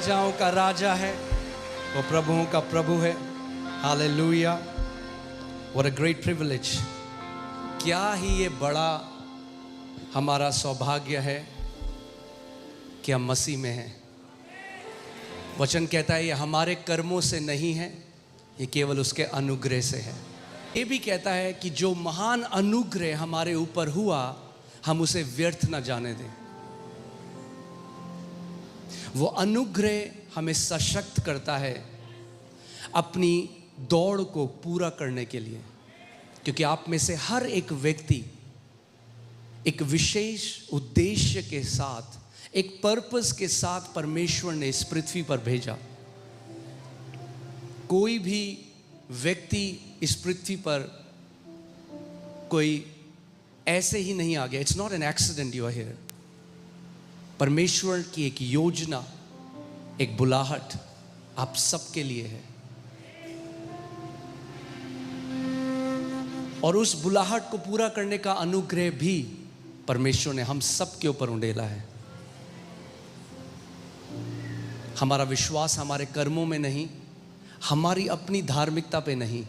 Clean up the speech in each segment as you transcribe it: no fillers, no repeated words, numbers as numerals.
राजाओं का राजा है, वो प्रभुओं का प्रभु है। Hallelujah. What a great privilege. क्या ही ये बड़ा हमारा सौभाग्य है कि हम मसीह में हैं। वचन कहता है ये हमारे कर्मों से नहीं है, ये केवल उसके अनुग्रह से है। ये भी कहता है कि जो महान अनुग्रह हमारे ऊपर हुआ, हम उसे व्यर्थ न जाने दें। वो अनुग्रह हमें सशक्त करता है अपनी दौड़ को पूरा करने के लिए, क्योंकि आप में से हर एक व्यक्ति एक विशेष उद्देश्य के साथ, एक पर्पस के साथ परमेश्वर ने इस पृथ्वी पर भेजा। कोई भी व्यक्ति इस पृथ्वी पर कोई ऐसे ही नहीं आ गया। It's not an accident you are here. परमेश्वर की एक योजना, एक बुलाहट आप सबके लिए है, और उस बुलाहट को पूरा करने का अनुग्रह भी परमेश्वर ने हम सब के ऊपर उंडेला है। हमारा विश्वास हमारे कर्मों में नहीं, हमारी अपनी धार्मिकता पे नहीं,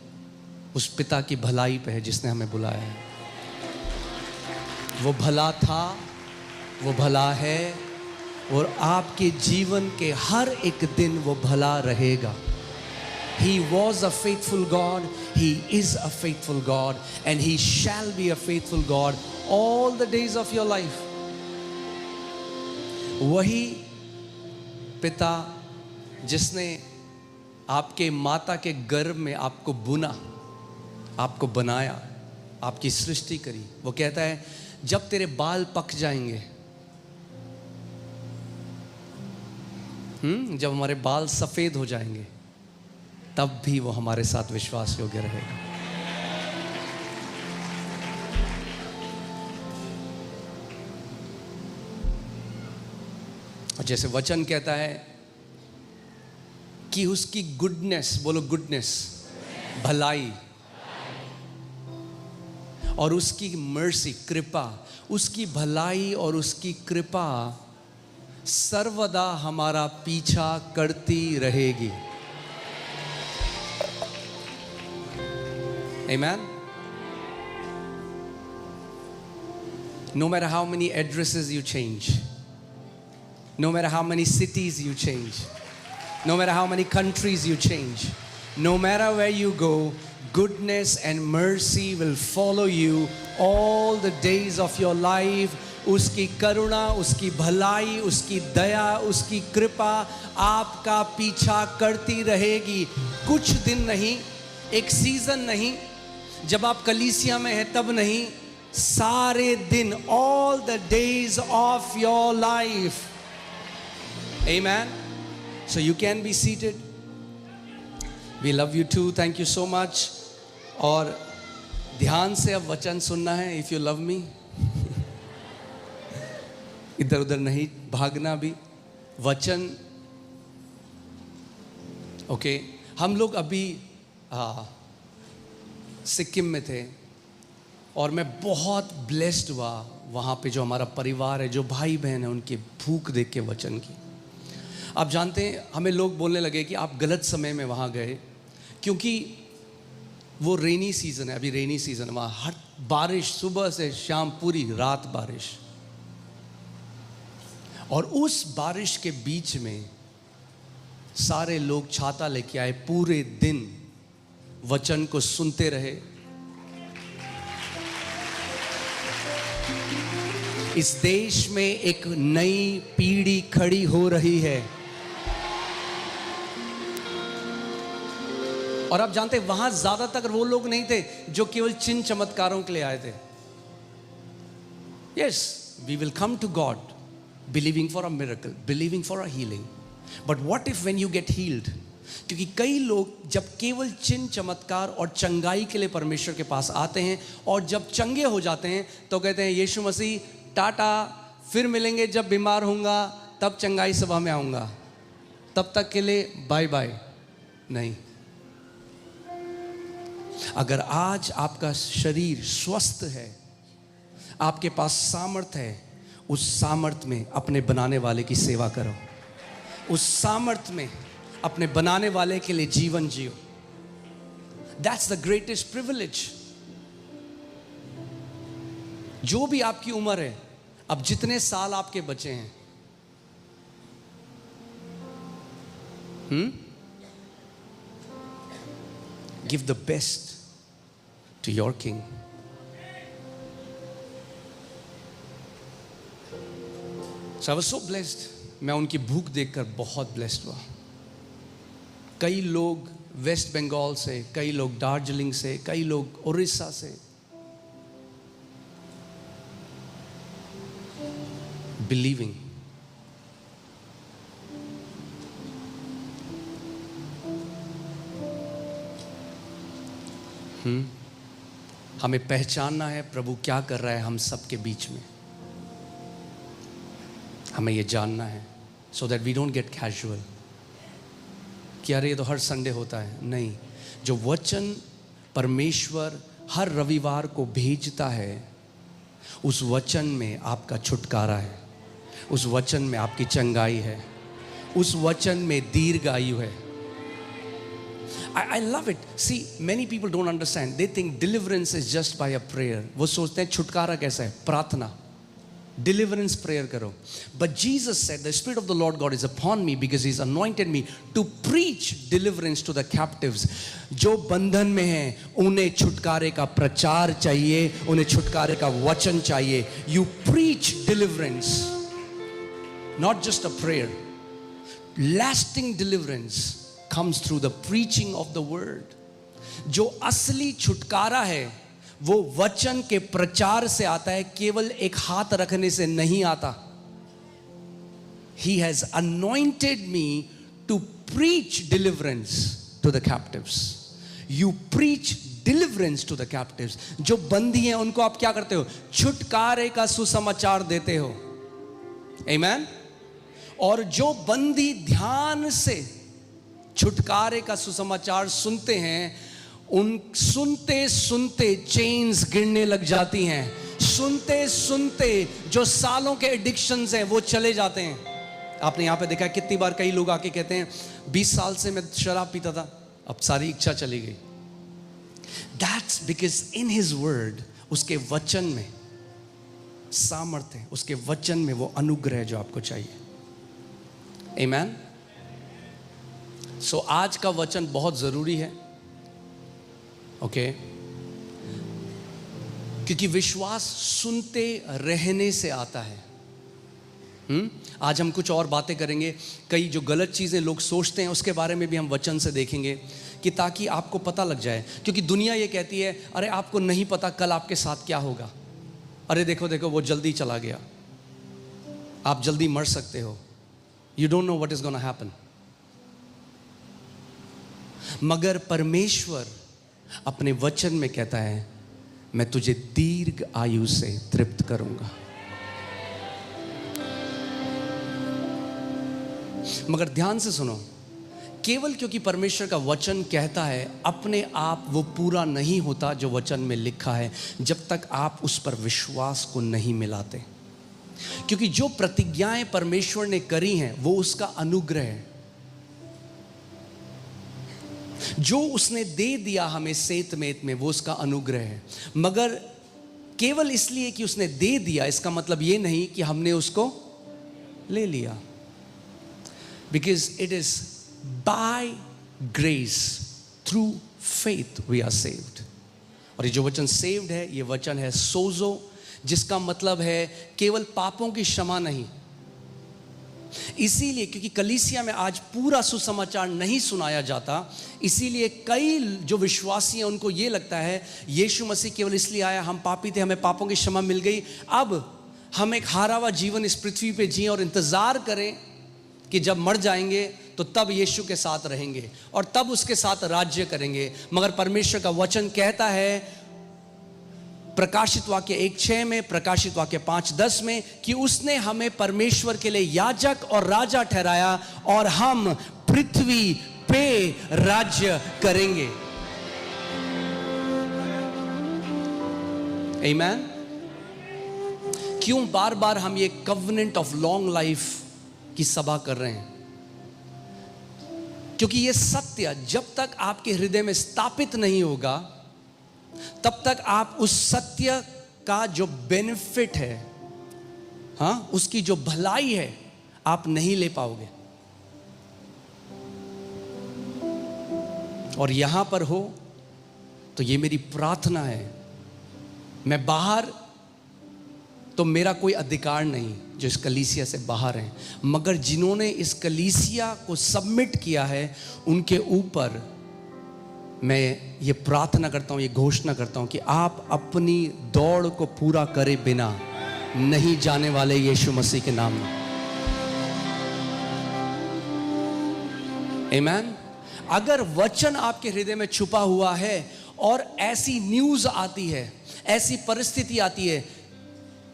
उस पिता की भलाई पे है जिसने हमें बुलाया है। वो भला था, वो भला है, और आपके जीवन के हर एक दिन वो भला रहेगा। He was a faithful God, He is a faithful God, and He shall be a faithful God all the days of your life. वही पिता जिसने आपके माता के गर्भ में आपको बुना, आपको बनाया, आपकी सृष्टि करी, वो कहता है जब तेरे बाल पक जाएंगे, जब हमारे बाल सफेद हो जाएंगे, तब भी वो हमारे साथ विश्वास योग्य रहेगा। और जैसे वचन कहता है कि उसकी गुडनेस, बोलो गुडनेस, भलाई, और उसकी मर्सी, कृपा, उसकी भलाई और उसकी कृपा सर्वदा हमारा पीछा करती रहेगी। Amen. No matter how many addresses you change, no matter how many cities you change, no matter how many countries you change, no matter where you go, goodness and mercy will follow you all the days of your life. उसकी करुणा, उसकी भलाई, उसकी दया, उसकी कृपा आपका पीछा करती रहेगी। कुछ दिन नहीं, एक सीजन नहीं, जब आप कलीसिया में हैं तब नहीं, सारे दिन, all the days of your life. Amen. So you can be seated. We love you too. Thank you so much. और ध्यान से अब वचन सुनना है। If you love me, इधर उधर नहीं भागना भी। वचन, ओके। हम लोग अभी सिक्किम में थे, और मैं बहुत ब्लेस्ड हुआ वहाँ पे जो हमारा परिवार है, जो भाई बहन है, उनकी भूख देख के वचन की। आप जानते हैं, हमें लोग बोलने लगे कि आप गलत समय में वहाँ गए, क्योंकि वो रेनी सीज़न है। अभी रेनी सीज़न है, वहाँ हर बारिश, सुबह से शाम पूरी रात बारिश, और उस बारिश के बीच में सारे लोग छाता लेके आए, पूरे दिन वचन को सुनते रहे। इस देश में एक नई पीढ़ी खड़ी हो रही है, और आप जानते हैं वहां ज्यादातर वो लोग नहीं थे जो केवल चिन्ह चमत्कारों के लिए आए थे। Yes, we will come to God believing for a miracle, believing for a healing, but what if when you get healed? क्योंकि कई लोग जब केवल चिन्ह चमत्कार और चंगाई के लिए परमेश्वर के पास आते हैं, और जब चंगे हो जाते हैं तो कहते हैं यीशु मसीह टाटा, फिर मिलेंगे जब बीमार होऊंगा, तब चंगाई सभा में आऊंगा, तब तक के लिए बाय बाय। नहीं, अगर आज आपका शरीर स्वस्थ है, आपके पास सामर्थ है, उस सामर्थ में अपने बनाने वाले की सेवा करो। उस सामर्थ में अपने बनाने वाले के लिए जीवन जियो। That's the greatest privilege. जो भी आपकी उम्र है, अब जितने साल आपके बचे हैं, give the best to your king. So I was so blessed. मैं उनकी भूख देखकर बहुत ब्लेस्ड हुआ। कई लोग वेस्ट बंगाल से, कई लोग दार्जिलिंग से, कई लोग उड़ीसा से, बिलीविंग। हमें पहचानना है प्रभु क्या कर रहा है हम सबके बीच में। हमें ये जानना है so that we don't get casual कि अरे ये तो हर संडे होता है। नहीं, जो वचन परमेश्वर हर रविवार को भेजता है, उस वचन में आपका छुटकारा है, उस वचन में आपकी चंगाई है, उस वचन में दीर्घ आयु है। I love it. See, many people don't understand. They think deliverance is just by a prayer. वो सोचते हैं छुटकारा कैसा है, प्रार्थना, deliverance prayer करो। But Jesus said, the Spirit of the Lord God is upon me because He's anointed me to preach deliverance to the captives. जो बंधन में हैं उन्हें छुटकारे का प्रचार चाहिए, उन्हें छुटकारे का वचन चाहिए। You preach deliverance, not just a prayer. Lasting deliverance comes through the preaching of the word. जो असली छुटकारा है वो वचन के प्रचार से आता है, केवल एक हाथ रखने से नहीं आता। He has anointed me to preach deliverance to the captives. You preach deliverance to the captives. जो बंदी हैं उनको आप क्या करते हो, छुटकारे का सुसमाचार देते हो। Amen? और जो बंदी ध्यान से छुटकारे का सुसमाचार सुनते हैं, उन सुनते सुनते चेन्स गिरने लग जाती हैं। सुनते सुनते जो सालों के एडिक्शंस हैं वो चले जाते हैं। आपने यहाँ पे देखा कितनी बार कई लोग आके कहते हैं 20 साल से मैं शराब पीता था, अब सारी इच्छा चली गई। That's because in his word, उसके वचन में सामर्थ्य है, उसके वचन में वो अनुग्रह जो आपको चाहिए। Amen? So आज का वचन बहुत जरूरी है, ओके? क्योंकि विश्वास सुनते रहने से आता है। आज हम कुछ और बातें करेंगे, कई जो गलत चीजें लोग सोचते हैं उसके बारे में भी हम वचन से देखेंगे, कि ताकि आपको पता लग जाए। क्योंकि दुनिया ये कहती है, अरे आपको नहीं पता कल आपके साथ क्या होगा, अरे देखो देखो वो जल्दी चला गया, आप जल्दी मर सकते हो, you don't know what is gonna happen. मगर परमेश्वर अपने वचन में कहता है, मैं तुझे दीर्घ आयु से तृप्त करूंगा। मगर ध्यान से सुनो, केवल क्योंकि परमेश्वर का वचन कहता है, अपने आप वो पूरा नहीं होता जो वचन में लिखा है, जब तक आप उस पर विश्वास को नहीं मिलाते। क्योंकि जो प्रतिज्ञाएं परमेश्वर ने करी हैं वो उसका अनुग्रह है, जो उसने दे दिया हमें सेत मेत में वो उसका अनुग्रह है। मगर केवल इसलिए कि उसने दे दिया इसका मतलब ये नहीं कि हमने उसको ले लिया। Because it is by grace through faith we are saved. और ये जो वचन सेव्ड है, ये वचन है सोजो, जिसका मतलब है केवल पापों की क्षमा नहीं। इसीलिए क्योंकि कलीसिया में आज पूरा सुसमाचार नहीं सुनाया जाता, इसीलिए कई जो विश्वासी हैं उनको ये लगता है यीशु मसीह केवल इसलिए आया, हम पापी थे, हमें पापों की क्षमा मिल गई, अब हम एक हारा हुआ जीवन इस पृथ्वी पे जिए और इंतजार करें कि जब मर जाएंगे तो तब यीशु के साथ रहेंगे और तब उसके साथ राज्य करेंगे। मगर परमेश्वर का वचन कहता है प्रकाशित वाक्य 1:6 में, प्रकाशित वाक्य 5:10 में, कि उसने हमें परमेश्वर के लिए याजक और राजा ठहराया और हम पृथ्वी पे राज्य करेंगे। आमीन। क्यों बार बार हम ये कवनेंट ऑफ लॉन्ग लाइफ की सभा कर रहे हैं? क्योंकि ये सत्य जब तक आपके हृदय में स्थापित नहीं होगा, तब तक आप उस सत्य का जो बेनिफिट है, हाँ, उसकी जो भलाई है, आप नहीं ले पाओगे। और यहां पर हो तो ये मेरी प्रार्थना है, मैं बाहर तो मेरा कोई अधिकार नहीं जो इस कलीसिया से बाहर हैं, मगर जिन्होंने इस कलीसिया को सबमिट किया है उनके ऊपर मैं ये प्रार्थना करता हूँ, ये घोषणा करता हूँ कि आप अपनी दौड़ को पूरा करे बिना नहीं जाने वाले यीशु मसीह के नाम में। आमीन। अगर वचन आपके हृदय में छुपा हुआ है और ऐसी न्यूज़ आती है, ऐसी परिस्थिति आती है,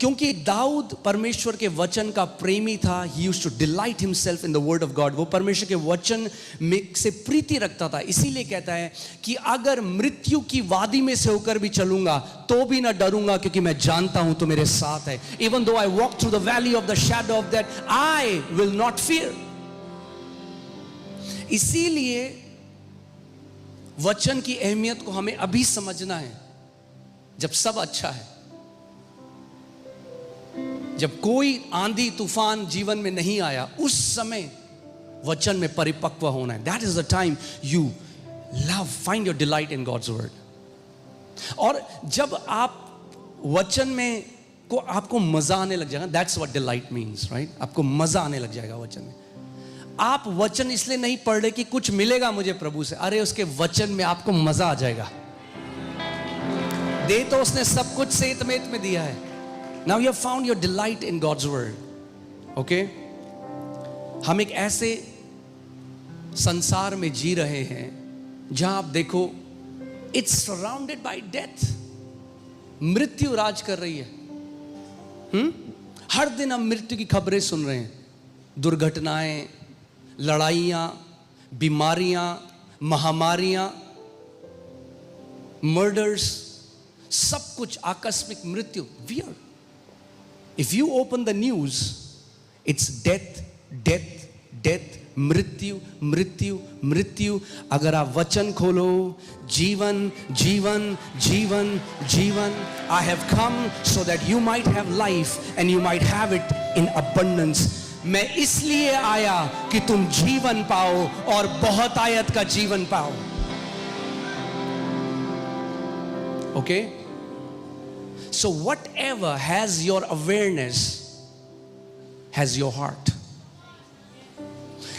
क्योंकि दाऊद परमेश्वर के वचन का प्रेमी था, he used to delight himself in the word of God, वो परमेश्वर के वचन में से प्रीति रखता था। इसीलिए कहता है कि अगर मृत्यु की वादी में से होकर भी चलूंगा तो भी ना डरूंगा, क्योंकि मैं जानता हूं तो मेरे साथ है। Even though I walk through the valley of the shadow of that, I will not fear. इसीलिए वचन की अहमियत को हमें अभी समझना है, जब सब अच्छा है, जब कोई आंधी तूफान जीवन में नहीं आया, उस समय वचन में परिपक्व होना है। That is the time you love, find your delight in God's word. और जब आप वचन में को आपको मजा आने लग जाएगा, that's what delight means, right? आपको मजा आने लग जाएगा वचन में। आप वचन इसलिए नहीं पढ़ रहे कि कुछ मिलेगा मुझे प्रभु से, अरे उसके वचन में आपको मजा आ जाएगा। दे तो उसने सब कुछ सेतमेत में दिया है। Now you have found your delight in God's word. Okay? हम एक ऐसे संसार में जी रहे हैं जहां आप देखो, it's surrounded by death. मृत्यु राज कर रही है। हर दिन हम मृत्यु की खबरें सुन रहे हैं, दुर्घटनाएं, लड़ाइयां, बीमारियां, महामारियां, मर्डर्स, सब कुछ आकस्मिक मृत्यु। Weird. If you open the news, it's death, death, death, मृत्यु, मृत्यु, मृत्यु। अगर आप वचन खोलो, जीवन, जीवन, जीवन, जीवन। I have come so that you might have life and you might have it in abundance. मैं इसलिए आया कि तुम जीवन पाओ और बहुत आयत का जीवन पाओ। Okay? So whatever has your awareness has your heart.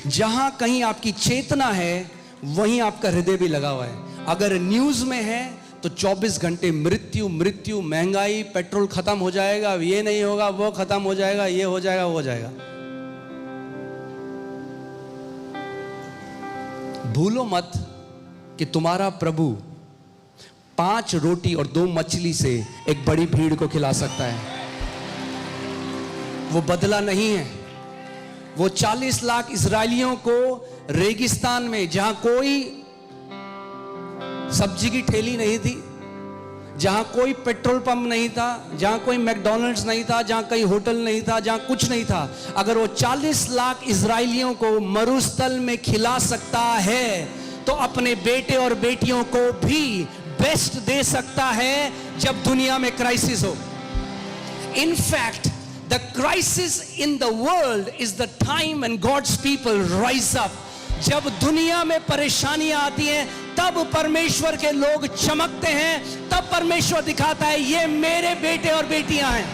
जहां कहीं आपकी चेतना है वहीं आपका हृदय भी लगा हुआ है। अगर न्यूज में है तो 24 घंटे मृत्यु, मृत्यु, महंगाई, पेट्रोल खत्म हो जाएगा, ये नहीं होगा, वो खत्म हो जाएगा, ये हो जाएगा, वो हो जाएगा। भूलो मत कि तुम्हारा प्रभु 5 रोटी और 2 मछली से एक बड़ी भीड़ को खिला सकता है। वो बदला नहीं है। वो 40 लाख इजरायलियों को रेगिस्तान में, जहां कोई सब्जी की ठेली नहीं थी, जहां कोई पेट्रोल पंप नहीं था, जहां कोई मैकडॉनल्ड्स नहीं था, जहां कोई होटल नहीं था, जहां कुछ नहीं था, अगर वो 40 लाख इजरायलियों को मरुस्थल में खिला सकता है तो अपने बेटे और बेटियों को भी बेस्ट दे सकता है जब दुनिया में क्राइसिस हो। In fact, the crisis in the world is the time when God's people rise up. जब दुनिया में परेशानियां आती हैं तब परमेश्वर के लोग चमकते हैं, तब परमेश्वर दिखाता है ये मेरे बेटे और बेटियां हैं।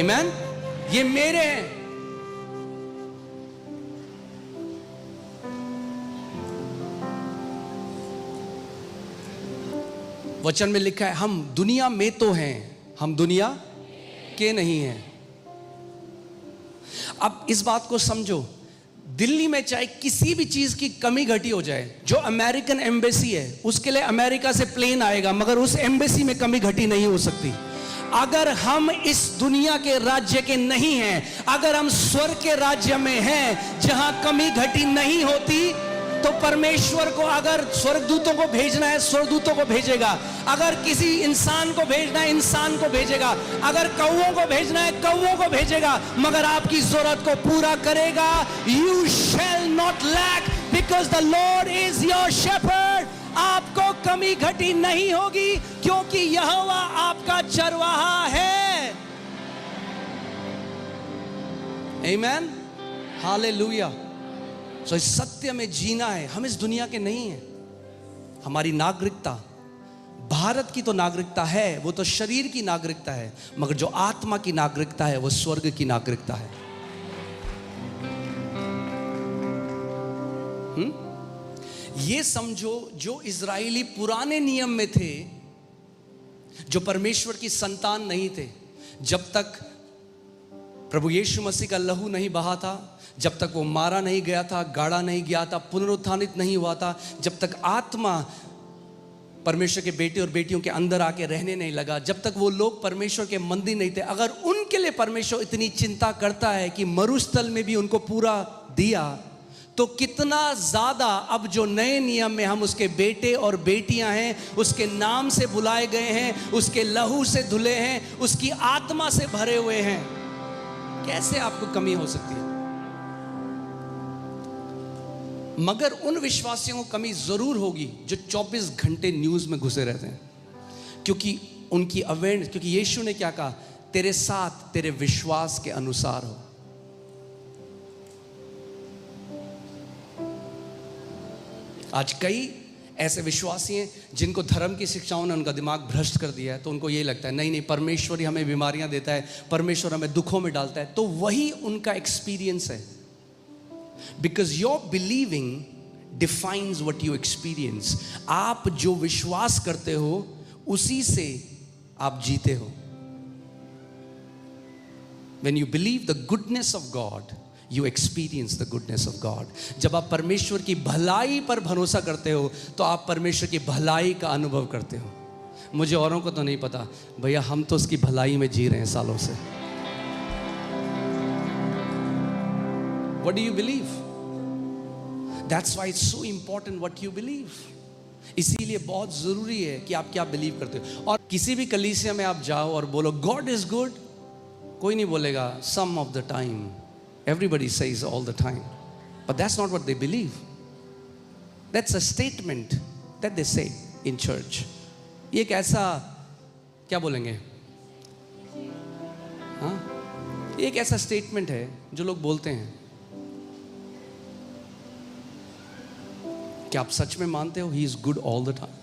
आमीन। ये मेरे हैं। वचन में लिखा है हम दुनिया में तो हैं, हम दुनिया के नहीं हैं। अब इस बात को समझो, दिल्ली में चाहे किसी भी चीज की कमी घटी हो जाए, जो अमेरिकन एम्बेसी है उसके लिए अमेरिका से प्लेन आएगा, मगर उस एम्बेसी में कमी घटी नहीं हो सकती। अगर हम इस दुनिया के राज्य के नहीं हैं, अगर हम स्वर्ग के राज्य में हैं जहां कमी घटी नहीं होती, तो परमेश्वर को अगर स्वर्गदूतों को भेजना है, स्वर्गदूतों को भेजेगा। अगर किसी इंसान को भेजना है, इंसान को भेजेगा। अगर कौवों को भेजना है, कौवों को भेजेगा। मगर आपकी जरूरत को पूरा करेगा। You shall not lack because the Lord is your shepherd. आपको कमी घटी नहीं होगी, क्योंकि यहोवा आपका चरवाहा है। Amen. Hallelujah. So इस सत्य में जीना है। हम इस दुनिया के नहीं हैं। हमारी नागरिकता भारत की तो नागरिकता है, वो तो शरीर की नागरिकता है, मगर जो आत्मा की नागरिकता है वो स्वर्ग की नागरिकता है। ये समझो, जो इजरायली पुराने नियम में थे, जो परमेश्वर की संतान नहीं थे, जब तक प्रभु यीशु मसीह का लहू नहीं बहा था, जब तक वो मारा नहीं गया था, गाड़ा नहीं गया था, पुनरुत्थानित नहीं हुआ था, जब तक आत्मा परमेश्वर के बेटे और बेटियों के अंदर आके रहने नहीं लगा, जब तक वो लोग परमेश्वर के मंदिर नहीं थे, अगर उनके लिए परमेश्वर इतनी चिंता करता है कि मरुस्थल में भी उनको पूरा दिया, तो कितना ज्यादा अब जो नए नियम में हम उसके बेटे और बेटियां हैं, उसके नाम से बुलाए गए हैं, उसके लहू से धुले हैं, उसकी आत्मा से भरे हुए हैं, कैसे आपको कमी हो सकती है? मगर उन विश्वासियों को कमी जरूर होगी जो 24 घंटे न्यूज में घुसे रहते हैं, क्योंकि उनकी अवेयरनेस, क्योंकि यीशु ने क्या कहा, तेरे साथ तेरे विश्वास के अनुसार हो। आज कई ऐसे विश्वासी हैं जिनको धर्म की शिक्षाओं ने उनका दिमाग भ्रष्ट कर दिया है, तो उनको ये लगता है नहीं नहीं, परमेश्वर ही हमें बीमारियां देता है, परमेश्वर हमें दुखों में डालता है, तो वही उनका एक्सपीरियंस है। Because your believing defines what you experience. आप जो विश्वास करते हो उसी से आप जीते हो। When you believe the goodness of God, you experience the goodness of God. जब आप परमेश्वर की भलाई पर भरोसा करते हो तो आप परमेश्वर की भलाई का अनुभव करते हो। मुझे औरों को तो नहीं पता भैया, हम तो उसकी भलाई में जी रहे हैं सालों से। What do you believe? That's why it's so important what you believe. इसीलिए बहुत जरूरी है कि आप क्या बिलीव करते हो। और किसी भी कलीसिया में आप जाओ और बोलो God is good, कोई नहीं बोलेगा some of the time. Everybody says all the time, but that's not what they believe. That's a statement that they say in church. ये एक ऐसा क्या बोलेंगे, हाँ, ये एक ऐसा स्टेटमेंट है जो लोग बोलते हैं। क्या आप सच में मानते हो He is good all the time?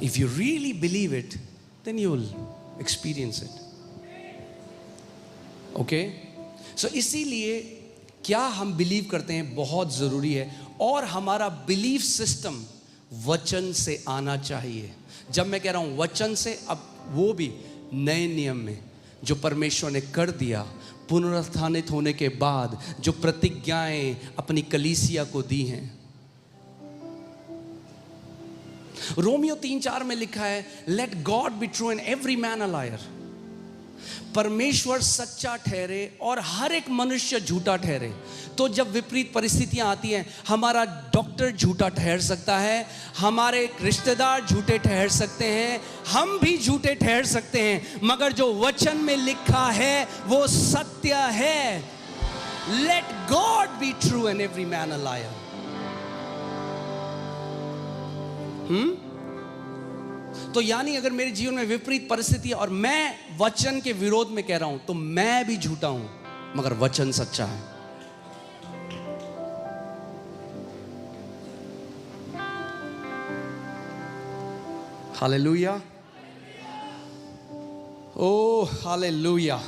If you really believe it, then you will experience it. Okay? So इसीलिए क्या हम बिलीव करते हैं बहुत जरूरी है, और हमारा बिलीफ सिस्टम वचन से आना चाहिए। जब मैं कह रहा हूं वचन से, अब वो भी नए नियम में जो परमेश्वर ने कर दिया, पुनरुत्थानित होने के बाद जो प्रतिज्ञाएं अपनी कलीसिया को दी हैं। रोमियो 3:4 में लिखा है, let God be true and every man a liar. परमेश्वर सच्चा ठहरे और हर एक मनुष्य झूठा ठहरे। तो जब विपरीत परिस्थितियां आती हैं, हमारा डॉक्टर झूठा ठहर सकता है, हमारे रिश्तेदार झूठे ठहर सकते हैं, हम भी झूठे ठहर सकते हैं, मगर जो वचन में लिखा है वो सत्य है। Let God be true and every man a liar. तो यानी अगर मेरे जीवन में विपरीत परिस्थिति है और मैं वचन के विरोध में कह रहा हूं, तो मैं भी झूठा हूं, मगर वचन सच्चा है। हालेलुया, ओ हालेलुया।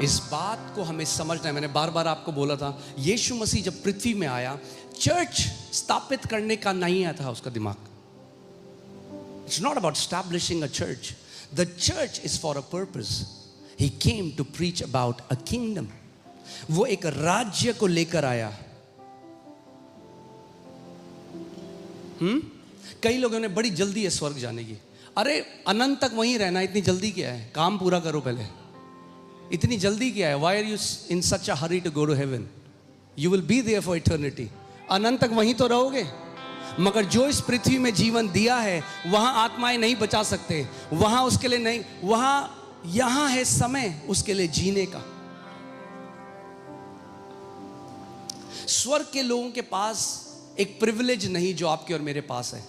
इस बात को हमें समझना है। मैंने बार बार आपको बोला था, यीशु मसीह जब पृथ्वी में आया, चर्च स्थापित करने का नहीं आया था उसका दिमाग। It's not about establishing a church. The church is for a purpose. He came to preach about a kingdom. वो एक राज्य को लेकर आया। कई लोगों ने बड़ी जल्दी है स्वर्ग जाने की। अरे अनंत तक वहीं रहना, इतनी जल्दी क्या है? काम पूरा करो पहले। इतनी जल्दी क्या है? Why are you in such a hurry to go to heaven? You will be there for eternity, अनंत तक वहीं तो रहोगे। मगर जो इस पृथ्वी में जीवन दिया है वहां आत्माएं नहीं बचा सकते, वहां उसके लिए नहीं, वहां यहां है समय उसके लिए जीने का। स्वर्ग के लोगों के पास एक प्रिविलेज नहीं जो आपके और मेरे पास है,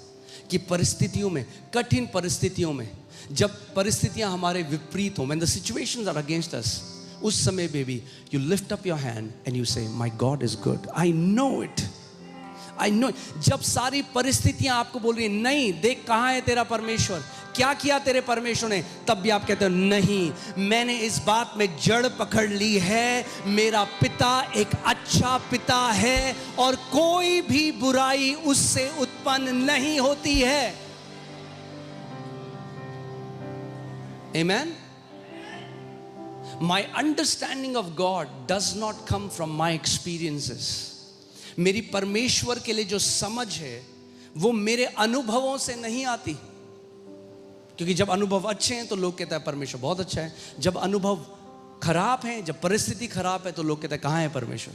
कि परिस्थितियों में, कठिन परिस्थितियों में, जब परिस्थितियां हमारे विपरीत हो, when the situations are against us, उस समय में भी you lift up your hand and you say my God is good, I know it, I know it। जब सारी परिस्थितियां आपको बोल रही हैं नहीं देख कहां है तेरा परमेश्वर, क्या किया तेरे परमेश्वर ने, तब भी आप कहते हो नहीं, मैंने इस बात में जड़ पकड़ ली है, मेरा पिता एक अच्छा पिता है और कोई भी बुराई उससे उत्पन्न नहीं होती है। Amen? My understanding of God does not come from my experiences. मेरी परमेश्वर के लिए जो समझ है वो मेरे अनुभवों से नहीं आती, क्योंकि जब अनुभव अच्छे हैं तो लोग कहते हैं परमेश्वर बहुत अच्छा है, जब अनुभव खराब है, जब परिस्थिति खराब है तो लोग कहते हैं कहाँ है परमेश्वर।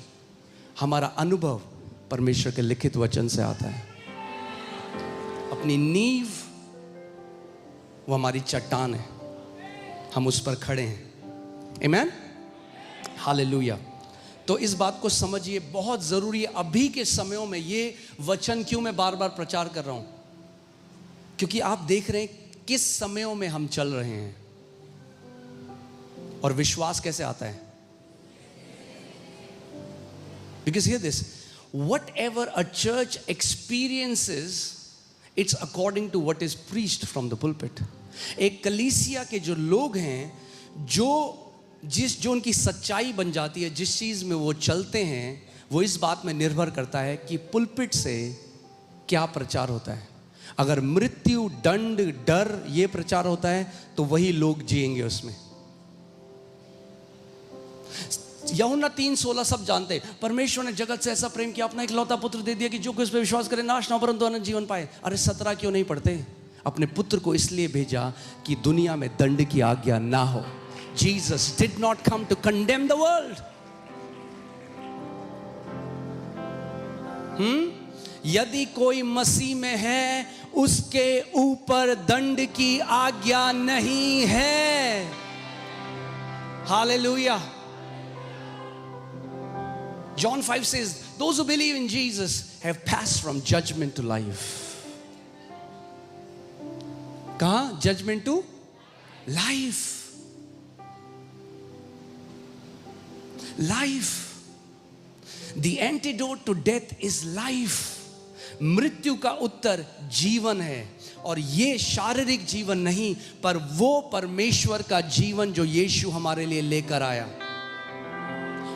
हमारा अनुभव परमेश्वर के लिखित वचन से आता है। अपनी नींव वो हमारी चट्टान है, हम उस पर खड़े हैं। आमीन, हालेलुया। तो इस बात को समझिए, बहुत ज़रूरी है अभी के समयों में। ये वचन क्यों मैं बार बार प्रचार कर रहा हूँ, क्योंकि आप देख रहे हैं किस समयों में हम चल रहे हैं। और विश्वास कैसे आता है? Because hear this, whatever a church experiences, it's according to what is preached from the pulpit. एक कलीसिया के जो लोग हैं, जो उनकी सच्चाई बन जाती है, जिस चीज में वो चलते हैं, वो इस बात में निर्भर करता है कि पुलपिट से क्या प्रचार होता है। अगर मृत्यु, दंड, डर ये प्रचार होता है तो वही लोग जिएंगे उसमें। यूहन्ना 3:16 सब जानते हैं, परमेश्वर ने जगत से ऐसा प्रेम किया, अपना इकलौता पुत्र दे दिया कि जो कोई उस पर विश्वास करे नाश ना हो परंतु अनंत जीवन पाए। अरे 17 क्यों नहीं पढ़ते? अपने पुत्र को इसलिए भेजा कि दुनिया में दंड की आज्ञा ना हो। Jesus did not come to condemn the world. यदि कोई मसीह में है उसके ऊपर दंड की आज्ञा नहीं है। Hallelujah. John 5 says, those who believe in Jesus have passed from judgment to life. कहाँ? Judgment to life. Life. The antidote to death is life. मृत्यु का उत्तर जीवन है, और ये शारीरिक जीवन नहीं, पर वो परमेश्वर का जीवन जो यीशु हमारे लिए लेकर आया।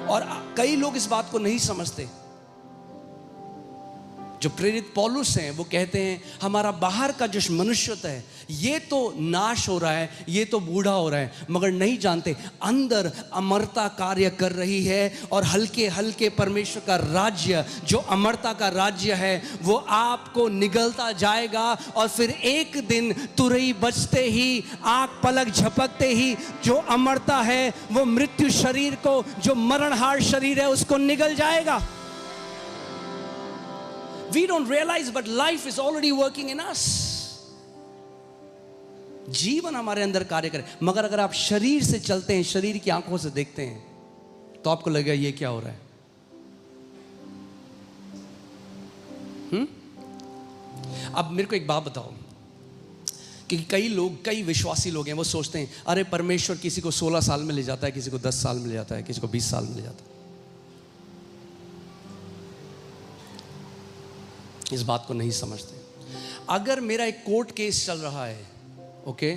और कई लोग इस बात को नहीं समझते। जो प्रेरित पौलुस हैं वो कहते हैं हमारा बाहर का जो मनुष्यता है ये तो नाश हो रहा है, ये तो बूढ़ा हो रहा है, मगर नहीं जानते अंदर अमरता कार्य कर रही है। और हल्के हल्के परमेश्वर का राज्य, जो अमरता का राज्य है, वो आपको निगलता जाएगा। और फिर एक दिन तुरही बजते ही, आंख पलक झपकते ही, जो अमरता है वो मृत्यु शरीर को, जो मरणहार शरीर है, उसको निगल जाएगा। We don't realize, but life is already working in us. जीवन हमारे अंदर कार्य करे। मगर अगर आप शरीर से चलते हैं, शरीर की आंखों से देखते हैं, तो आपको लगेगा ये क्या हो रहा है। अब मेरे को एक बात बताओ कि कई लोग, कई विश्वासी लोग हैं, वो सोचते हैं अरे परमेश्वर किसी को 16 साल में ले जाता है, किसी को 10 साल में ले जाता है, किसी को 20 साल में ले जाता है। इस बात को नहीं समझते। अगर मेरा एक कोर्ट केस चल रहा है, ओके,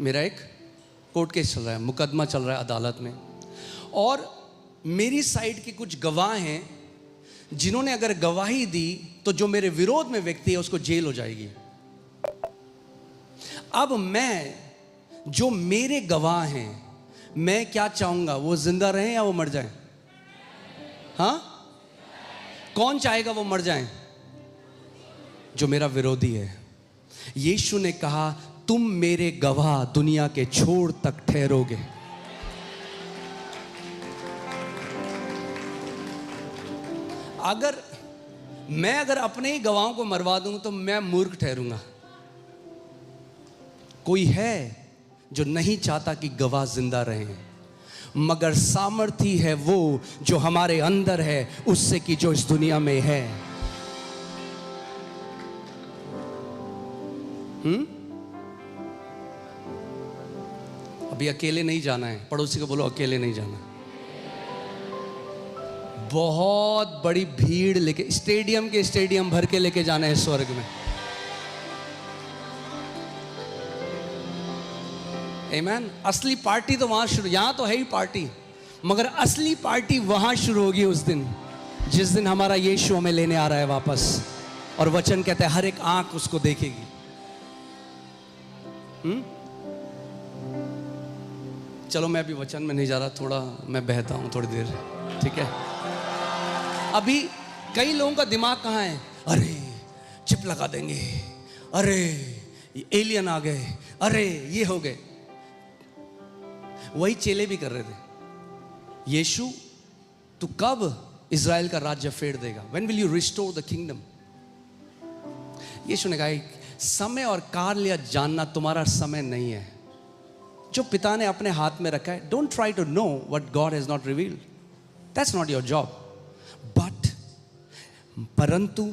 मेरा एक कोर्ट केस चल रहा है, मुकदमा चल रहा है अदालत में, और मेरी साइड के कुछ गवाह हैं जिन्होंने अगर गवाही दी तो जो मेरे विरोध में व्यक्ति है उसको जेल हो जाएगी। अब मैं, जो मेरे गवाह हैं, मैं क्या चाहूंगा, वो जिंदा रहें या वो मर जाएं? हाँ, कौन चाहेगा वो मर जाएं? जो मेरा विरोधी है। यीशु ने कहा तुम मेरे गवाह दुनिया के छोर तक ठहरोगे। अगर अपने ही गवाहों को मरवा दूं तो मैं मूर्ख ठहरूंगा। कोई है जो नहीं चाहता कि गवाह जिंदा रहें, मगर सामर्थी है वो जो हमारे अंदर है उससे कि जो इस दुनिया में है। अभी अकेले नहीं जाना है, पड़ोसी को बोलो अकेले नहीं जाना। बहुत बड़ी भीड़ लेके स्टेडियम भर के लेके जाना है स्वर्ग में। आमीन। असली पार्टी तो वहां शुरू, यहां तो है ही पार्टी, मगर असली पार्टी वहां शुरू होगी उस दिन जिस दिन हमारा यीशु हमें लेने आ रहा है वापस। और वचन कहता है हर एक आंख उसको देखेगी। चलो मैं अभी वचन में नहीं जा रहा, थोड़ा मैं बहता हूं थोड़ी देर, ठीक है। अभी कई लोगों का दिमाग कहां है, अरे चिप लगा देंगे, अरे एलियन आ गए, अरे ये हो गए। वही चेले भी कर रहे थे, यीशु तू कब इज़राइल का राज्य फेर देगा, when will you restore the kingdom. Yeshu ने कहा समय और काल या जानना तुम्हारा समय नहीं है, जो पिता ने अपने हाथ में रखा है। Don't try to know what God has not revealed, that's not your job. But परंतु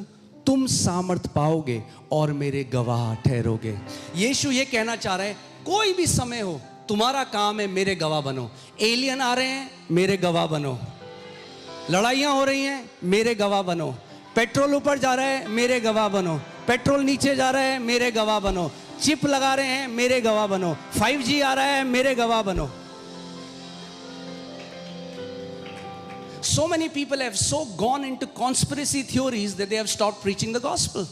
तुम सामर्थ पाओगे और मेरे गवाह ठहरोगे। यीशु ये कहना चाह रहे हैं कोई भी समय हो, तुम्हारा काम है मेरे गवाह बनो। एलियन आ रहे हैं, मेरे गवाह बनो। लड़ाइयां हो रही हैं, मेरे गवाह बनो। पेट्रोल ऊपर जा रहा है, मेरे गवाह बनो। पेट्रोल नीचे जा रहा है, मेरे गवाह बनो। चिप लगा रहे हैं, मेरे गवाह बनो। 5G आ रहा है, मेरे गवाह बनो। So many people have so gone into conspiracy theories that they have stopped preaching the gospel.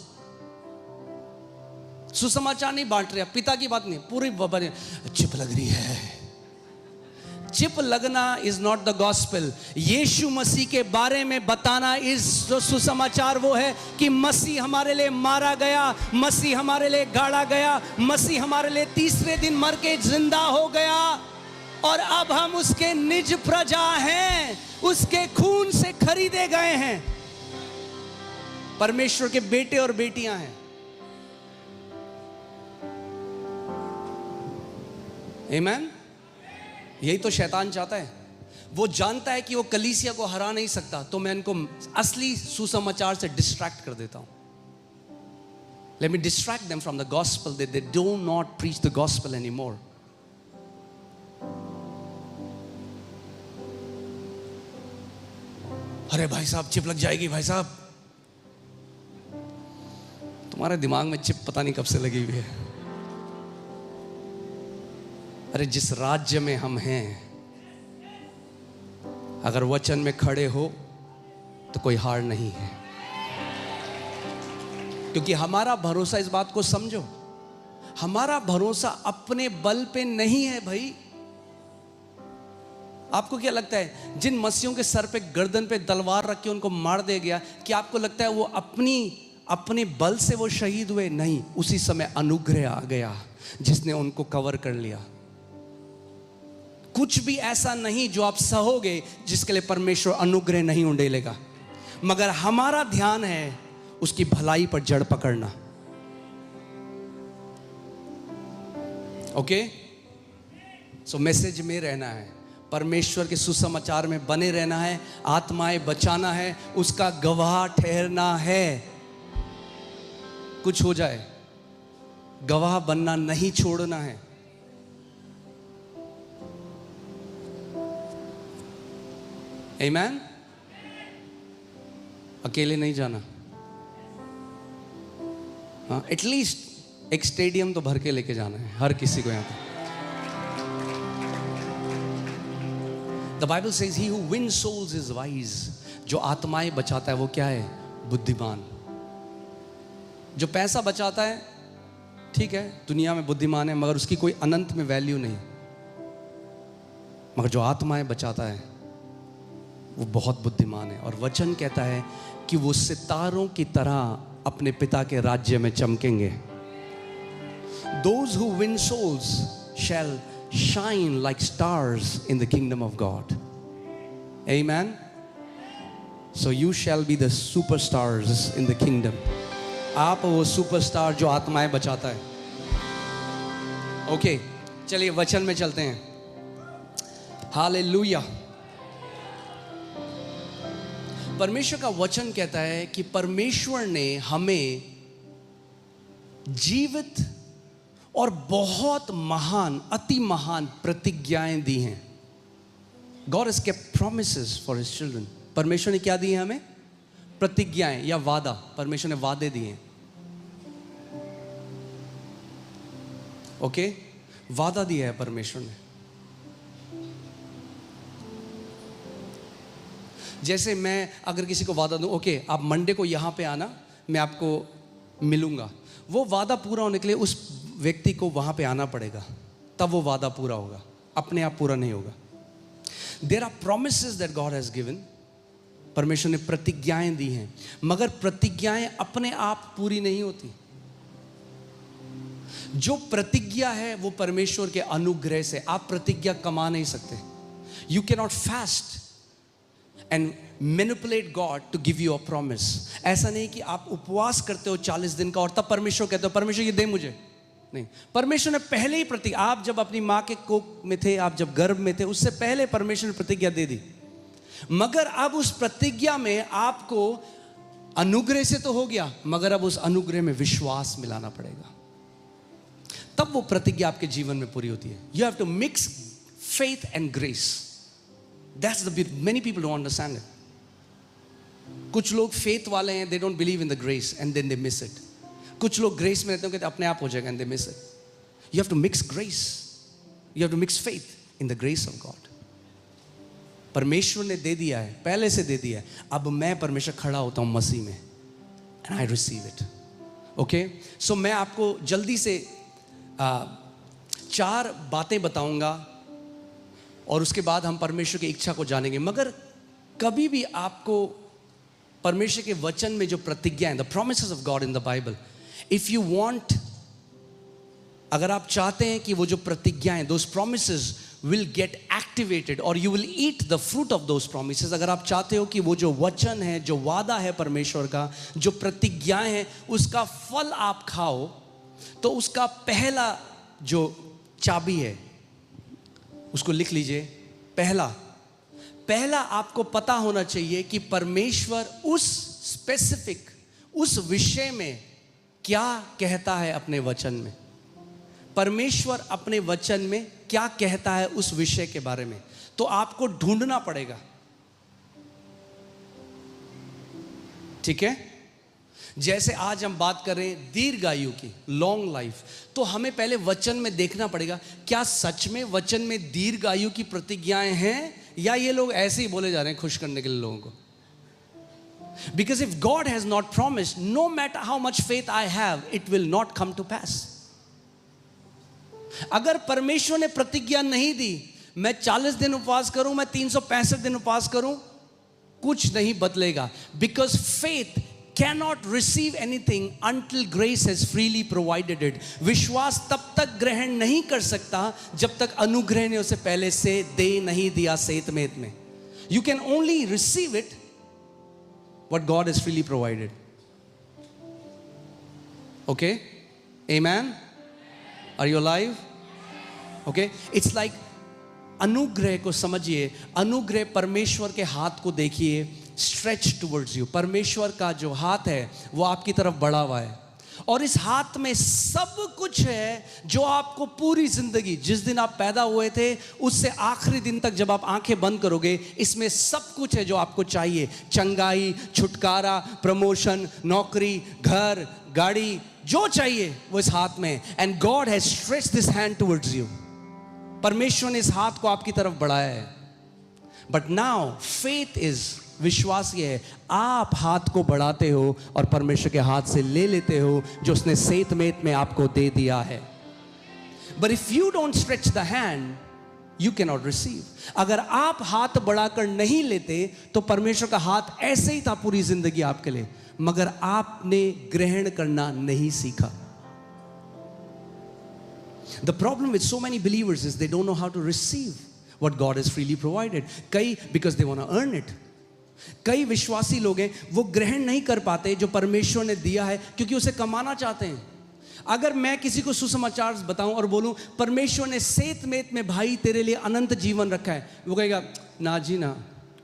सुसमाचार नहीं बांट रहे, पिता की बात नहीं, पूरी चिप लग रही है। चिप लगना इज नॉट द गॉस्पेल। यीशु मसीह के बारे में बताना इस जो सुसमाचार वो है कि मसीह हमारे लिए मारा गया, मसीह हमारे लिए गाड़ा गया, मसीह हमारे लिए तीसरे दिन मर के जिंदा हो गया और अब हम उसके निज प्रजा हैं, उसके खून से खरीदे गए हैं, परमेश्वर के बेटे और बेटियां हैं। आमीन। यही तो शैतान चाहता है। वो जानता है कि वो कलीसिया को हरा नहीं सकता, तो मैं इनको असली सुसमाचार से डिस्ट्रैक्ट कर देता हूं। Let me distract them from the gospel that they do not preach the gospel anymore. अरे भाई साहब चिप लग जाएगी, भाई साहब तुम्हारे दिमाग में चिप पता नहीं कब से लगी हुई है। अरे जिस राज्य में हम हैं, अगर वचन में खड़े हो तो कोई हार नहीं है, क्योंकि हमारा भरोसा, इस बात को समझो, हमारा भरोसा अपने बल पे नहीं है भाई। आपको क्या लगता है जिन मसीहों के सर पे गर्दन पे तलवार रख के उनको मार दिया गया, क्या आपको लगता है वो अपने बल से वो शहीद हुए? नहीं, उसी समय अनुग्रह आ गया जिसने उनको कवर कर लिया। कुछ भी ऐसा नहीं जो आप सहोगे जिसके लिए परमेश्वर अनुग्रह नहीं उंडेलेगा, मगर हमारा ध्यान है उसकी भलाई पर जड़ पकड़ना। ओके, सो मैसेज में रहना है, परमेश्वर के सुसमाचार में बने रहना है, आत्माएं बचाना है, उसका गवाह ठहरना है। कुछ हो जाए गवाह बनना नहीं छोड़ना है। आमीन। अकेले नहीं जाना। हाँ, एटलीस्ट एक स्टेडियम तो भर के लेके जाना है हर किसी को। यहाँ पे the Bible says he who win souls is wise. जो आत्माएं बचाता है वो क्या है? बुद्धिमान। जो पैसा बचाता है, ठीक है, दुनिया में बुद्धिमान है, मगर उसकी कोई अनंत में वैल्यू नहीं। मगर जो आत्माएं बचाता है वो बहुत बुद्धिमान है। और वचन कहता है कि वो सितारों की तरह अपने पिता के राज्य में चमकेंगे। Those who win souls shall shine like stars in the kingdom of God. Amen. So you shall be the superstars in the kingdom. आप वो सुपरस्टार जो आत्माएं बचाता है. ओके, चलिए वचन में चलते हैं. हालेलुया. परमेश्वर का वचन कहता है कि परमेश्वर ने हमें जीवित और बहुत महान, अति महान प्रतिज्ञाएं दी हैं. God has kept promises for his children. परमेश्वर ने क्या दिए हमें? प्रतिज्ञाएं या वादा. परमेश्वर ने वादे दिए हैं. ओके, वादा दिया है परमेश्वर ने. जैसे मैं अगर किसी को वादा दूं, ओके आप मंडे को यहां पे आना, मैं आपको मिलूंगा, वो वादा पूरा होने के लिए उस व्यक्ति को वहां पे आना पड़ेगा, तब वो वादा पूरा होगा. अपने आप पूरा नहीं होगा. There are promises that God has given. परमेश्वर ने प्रतिज्ञाएं दी हैं, मगर प्रतिज्ञाएं अपने आप पूरी नहीं होती. जो प्रतिज्ञा है वो परमेश्वर के अनुग्रह से. आप प्रतिज्ञा कमा नहीं सकते. You can not fast and manipulate God to give you a promise. ऐसा नहीं कि आप उपवास करते हो 40 दिन का और तब परमेश्वर कहते हो परमेश्वर ये दे मुझे. नहीं, परमेश्वर ने पहले ही प्रतिज्ञा, आप जब अपनी माँ के कोख में थे, आप जब गर्भ में थे, उससे पहले परमेश्वर ने प्रतिज्ञा दे दी. मगर अब उस प्रतिज्ञा में आपको अनुग्रह से तो हो गया, मगर अब उस अनुग्रह में विश्वास मिलाना पड़ेगा, तब वो प्रतिज्ञा आपके जीवन में पूरी होती है. You have to mix faith and grace. That's the many people don't understand it. कुछ लोग फेथ वाले हैं, they don't believe in the grace and then they miss it. कुछ लोग ग्रेस में रहते हैं, कहते अपने आप हो जाएगा, and they miss it. You have to mix grace. You have to mix faith in the grace of God. परमेश्वर ने दे दिया है, पहले से दे दिया है. अब मैं परमेश्वर खड़ा होता हूं मसीह में, and I receive it. Okay, so मैं आपको जल्दी से 4 बातें बताऊंगा और उसके बाद हम परमेश्वर की इच्छा को जानेंगे. मगर कभी भी आपको परमेश्वर के वचन में जो प्रतिज्ञाएं, the promises of God in the Bible, if you want, अगर आप चाहते हैं कि वो जो प्रतिज्ञाएं, those promises will get activated और you will eat the fruit of those promises. अगर आप चाहते हो कि वो जो वचन है, जो वादा है परमेश्वर का, जो प्रतिज्ञाएं हैं, उसका फल आप खाओ, तो उसका पहला जो चाबी है उसको लिख लीजिए. पहला आपको पता होना चाहिए कि परमेश्वर उस स्पेसिफिक, उस विषय में क्या कहता है अपने वचन में. परमेश्वर अपने वचन में क्या कहता है उस विषय के बारे में, तो आपको ढूंढना पड़ेगा. ठीक है, जैसे आज हम बात कर रहे हैं दीर्घायु की, लॉन्ग लाइफ, तो हमें पहले वचन में देखना पड़ेगा क्या सच में वचन में दीर्घायु की प्रतिज्ञाएं हैं, या ये लोग ऐसे ही बोले जा रहे हैं खुश करने के लिए लोगों को. Because if God has not promised, no matter how much faith I have, it will not come to pass. अगर परमेश्वर ने प्रतिज्ञा नहीं दी, मैं 40 दिन उपवास करूं, मैं 365 दिन उपवास करूं, कुछ नहीं बदलेगा. Because faith cannot receive anything until grace has freely provided it. विश्वास तब तक ग्रहण नहीं कर सकता जब तक अनुग्रह ने उसे पहले से दे नहीं दिया सेतमेत में. You can only receive it what God has freely provided. Okay? Amen? Are you alive? Okay? It's like अनुग्रह को समझिए. अनुग्रह परमेश्वर के हाथ को देखिए, स्ट्रेच टुवर्ड्स यू. परमेश्वर का जो हाथ है वो आपकी तरफ बढ़ा हुआ है, और इस हाथ में सब कुछ है जो आपको पूरी जिंदगी, जिस दिन आप पैदा हुए थे उससे आखिरी दिन तक जब आप आंखें बंद करोगे, इसमें सब कुछ है जो आपको चाहिए. चंगाई, छुटकारा, प्रमोशन, नौकरी, घर, गाड़ी, जो चाहिए वो इस हाथ में. And God has stretched this hand towards you. परमेश्वर ने इस हाथ को आपकी तरफ बढ़ाया है. बट नाउ फेथ इज, विश्वास ये है, आप हाथ को बढ़ाते हो और परमेश्वर के हाथ से ले लेते हो जो उसने सेतमेत में आपको दे दिया है. But if you don't stretch the hand, you can not receive. अगर आप हाथ बढ़ाकर नहीं लेते तो परमेश्वर का हाथ ऐसे ही था पूरी जिंदगी आपके लिए, मगर आपने ग्रहण करना नहीं सीखा. The problem with so many believers is they don't know how to receive what God has freely provided. कई because they want to earn it. कई विश्वासी लोग हैं वो ग्रहण नहीं कर पाते जो परमेश्वर ने दिया है, क्योंकि उसे कमाना चाहते हैं। अगर मैं किसी को सुसमाचार बताऊं और बोलूं परमेश्वर ने सेत मेत में भाई तेरे लिए अनंत जीवन रखा है, वो कहेगा ना जी ना,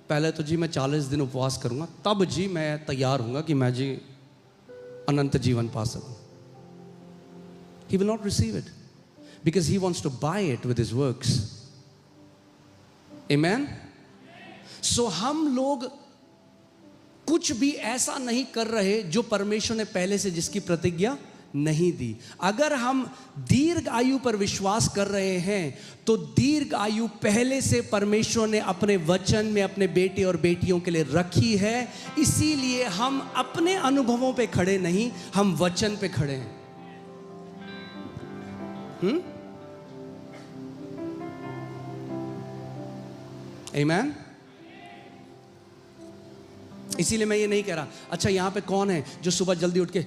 पहले तो जी मैं 40 दिन उपवास करूंगा, तब जी मैं तैयार हूंगा कि मैं जी अनंत जीवन पा सकूं। He will not receive it because he wants to buy it with his works. Amen? So हम लोग कुछ भी ऐसा नहीं कर रहे जो परमेश्वर ने पहले से जिसकी प्रतिज्ञा नहीं दी। अगर हम दीर्घ आयु पर विश्वास कर रहे हैं तो दीर्घ आयु पहले से परमेश्वर ने अपने वचन में अपने बेटे और बेटियों के लिए रखी है। इसीलिए हम अपने अनुभवों पे खड़े नहीं, हम वचन पे खड़े हैं। आमीन। इसीलिए मैं ये नहीं कह रहा अच्छा यहां पे कौन है जो सुबह जल्दी उठ के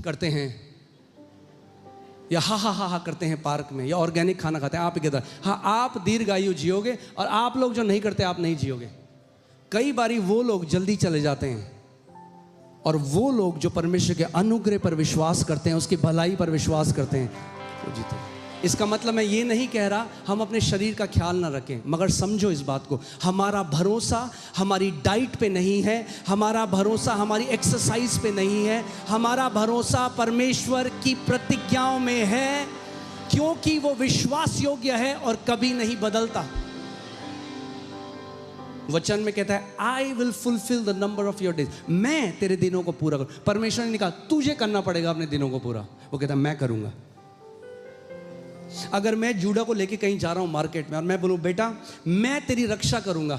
करते हैं या हा हा हा हा करते हैं पार्क में, या ऑर्गेनिक खाना खाते हैं। आप ही कहते हैं हाँ आप दीर्घ आयु जियोगे, और आप लोग जो नहीं करते आप नहीं जियोगे। कई बारी वो लोग जल्दी चले जाते हैं और वो लोग जो परमेश्वर के अनुग्रह पर विश्वास करते हैं, उसकी भलाई पर विश्वास करते हैं, वो जीते हैं। इसका मतलब मैं ये नहीं कह रहा हम अपने शरीर का ख्याल ना रखें, मगर समझो इस बात को, हमारा भरोसा हमारी डाइट पे नहीं है, हमारा भरोसा हमारी एक्सरसाइज पे नहीं है, हमारा भरोसा परमेश्वर की प्रतिज्ञाओं में है, क्योंकि वो विश्वास योग्य है और कभी नहीं बदलता। वचन में कहता है I will fulfil the number of your days, मैं तेरे दिनों को पूरा करूं। परमेश्वर ने कहा तुझे करना पड़ेगा अपने दिनों को पूरा, वो कहता है मैं करूंगा। अगर मैं जूडा को लेके कहीं जा रहा हूं मार्केट में और मैं बोलूं बेटा मैं तेरी रक्षा करूंगा,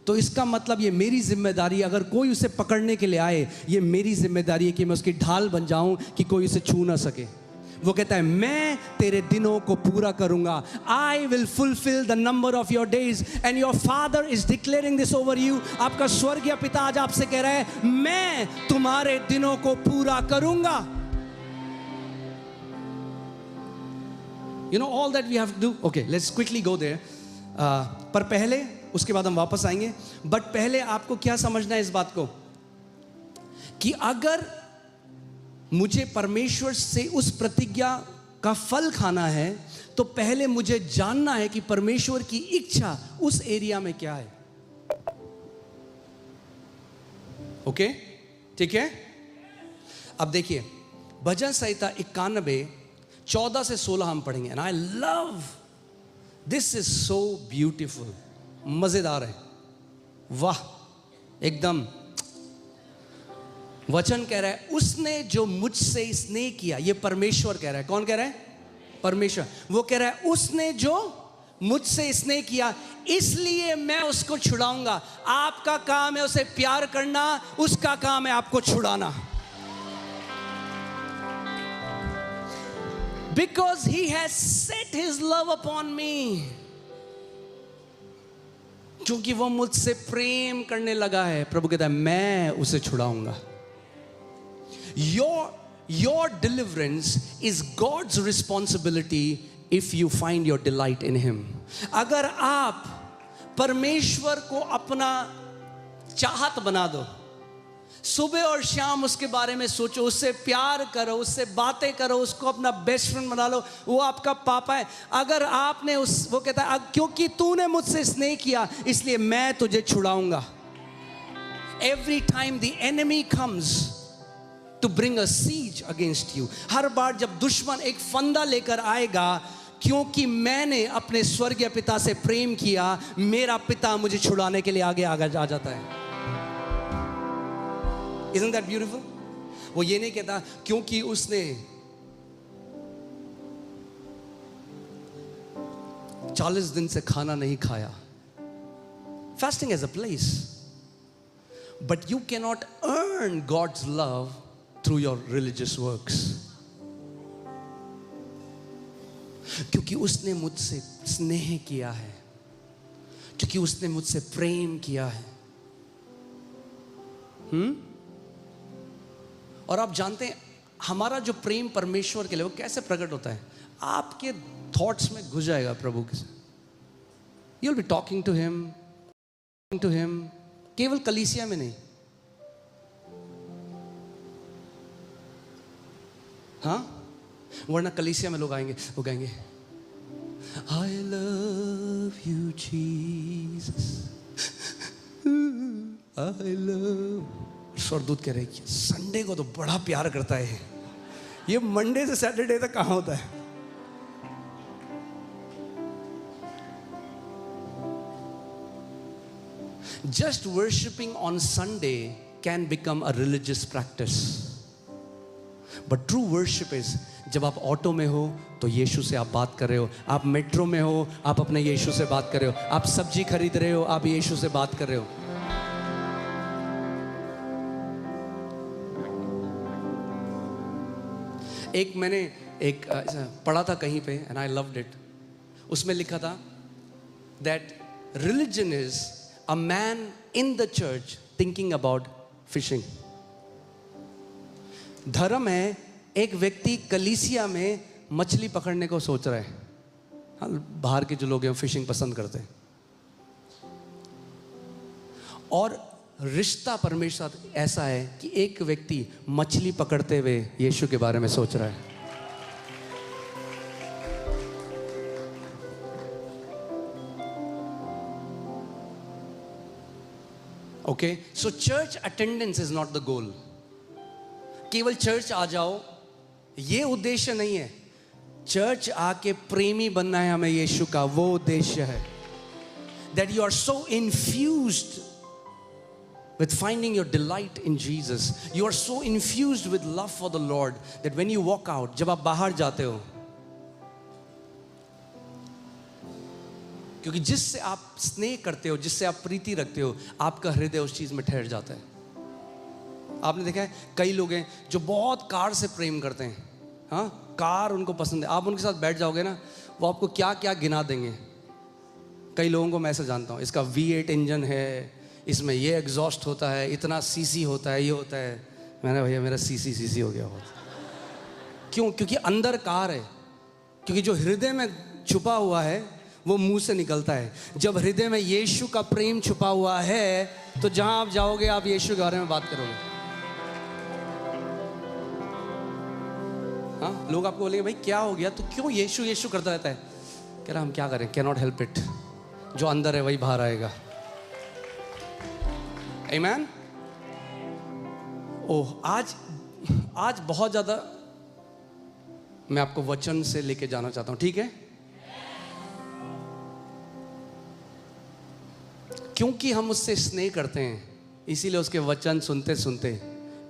तो इसका मतलब ये मेरी जिम्मेदारी, अगर कोई उसे पकड़ने के लिए आए ये मेरी जिम्मेदारी है कि मैं उसकी ढाल बन जाऊं कि कोई उसे छू ना सके। वो कहता है मैं तेरे दिनों को पूरा करूंगा, I will fulfil the number of your days and your father is declaring this over you. आपका स्वर्गीय पिता आज आपसे कह रहा है मैं तुम्हारे दिनों को पूरा करूंगा। You know all that we have to do. Okay, let's quickly go there. पर पहले उसके बाद हम वापस आएंगे, बट पहले आपको क्या समझना है इस बात को कि अगर मुझे परमेश्वर से उस प्रतिज्ञा का फल खाना है तो पहले मुझे जानना है कि परमेश्वर की इच्छा उस एरिया में क्या है। ओके, ठीक है। अब देखिए भजन संहिता 91 14 से 16 हम पढ़ेंगे। And I love this, is so beautiful, मजेदार है, वाह एकदम। वचन कह रहा है उसने जो मुझसे स्नेह किया, ये परमेश्वर कह रहा है। कौन कह रहा है? परमेश्वर। वो कह रहा है उसने जो मुझसे स्नेह किया इसलिए मैं उसको छुड़ाऊंगा। आपका काम है उसे प्यार करना, उसका काम है आपको छुड़ाना। Because he has set his love upon me, क्योंकि वो मुझसे प्रेम करने लगा है। प्रभु कहता है मैं उसे छुड़ाऊंगा। Your deliverance is God's responsibility if you find your delight in him. अगर आप परमेश्वर को अपना चाहत बना दो, सुबह और शाम उसके बारे में सोचो, उससे प्यार करो, उससे बातें करो, उसको अपना बेस्ट फ्रेंड बना लो, वो आपका पापा है। अगर आपने वो कहता है क्योंकि तूने मुझसे स्नेह किया इसलिए मैं तुझे छुड़ाऊंगा। Every time the enemy comes to bring a siege against you, हर बार जब दुश्मन एक फंदा लेकर आएगा, क्योंकि मैंने अपने स्वर्गीय पिता से प्रेम किया, मेरा पिता मुझे छुड़ाने के लिए आगे आ जाता है। Isn't that beautiful? वो ये नहीं कहता क्योंकि उसने 40 दिन से खाना नहीं खाया। Fasting has a place, but you cannot earn God's love through your religious works. क्योंकि उसने मुझसे स्नेह किया है, क्योंकि उसने मुझसे प्रेम किया है। और आप जानते हैं हमारा जो प्रेम परमेश्वर के लिए वो कैसे प्रकट होता है? आपके थॉट्स में घुस जाएगा प्रभु के साथ। You'll be talking to him, केवल कलीसिया में नहीं, हाँ, वरना कलीसिया में लोग आएंगे, वो गाएंगे I love you Jesus, I love। स्वर्गदूत कह रहे हैं संडे को तो बड़ा प्यार करता है, ये मंडे से सैटरडे तक कहाँ होता है। Just worshipping on Sunday can become a religious practice. But true worship is जब आप ऑटो में हो तो यीशु से आप बात कर रहे हो, आप मेट्रो में हो आप अपने यीशु से बात कर रहे हो, आप सब्जी खरीद रहे हो आप यीशु से बात कर रहे हो। एक मैंने एक पढ़ा था कहीं पे and I loved it, उसमें लिखा था that religion is a man in the church thinking about fishing। धर्म है एक व्यक्ति कलीसिया में मछली पकड़ने को सोच रहा है। हाँ, बाहर के जो लोग हैं फिशिंग पसंद करते हैं। और रिश्ता परमेश्वर ऐसा है कि एक व्यक्ति मछली पकड़ते हुए यीशु के बारे में सोच रहा है। Okay, so church attendance is not the goal. केवल चर्च आ जाओ ये उद्देश्य नहीं है। चर्च आके प्रेमी बनना है हमें यीशु का, वो उद्देश्य है। That you are so infused with finding your delight in Jesus, you are so infused with love for the Lord that when you walk out, जब आप बाहर जाते हो, क्योंकि जिससे आप स्नेह करते हो, जिससे आप प्रीति रखते हो, आपका हृदय उस चीज में ठहर जाता है। आपने देखा है कई लोग हैं जो बहुत कार से प्रेम करते हैं, हाँ, कार उनको पसंद है। आप उनके साथ बैठ जाओगे ना, वो आपको क्या क्या गिना देंगे। कई लोगों को मैं ऐसे जानता हूँ, इसका V8 इंजन है, इसमें ये एग्जॉस्ट होता है, इतना सीसी होता है, ये होता है। मैंने भैया मेरा सीसी हो गया बहुत। क्यों? क्योंकि अंदर कार है। क्योंकि जो हृदय में छुपा हुआ है वो मुंह से निकलता है। जब हृदय में यीशु का प्रेम छुपा हुआ है तो जहां आप जाओगे आप यीशु के बारे में बात करोगे। हाँ, लोग आपको बोलेंगे भाई क्या हो गया, तो क्यों यीशु यीशु करता रहता है? कह रहा हम क्या करें, कैन नॉट हेल्प इट। जो अंदर है वही बाहर आएगा। आमीन। ओह, आज बहुत ज़्यादा मैं आपको वचन से लेके जाना चाहता हूँ, ठीक है? क्योंकि हम उससे स्नेह करते हैं, इसीलिए उसके वचन सुनते सुनते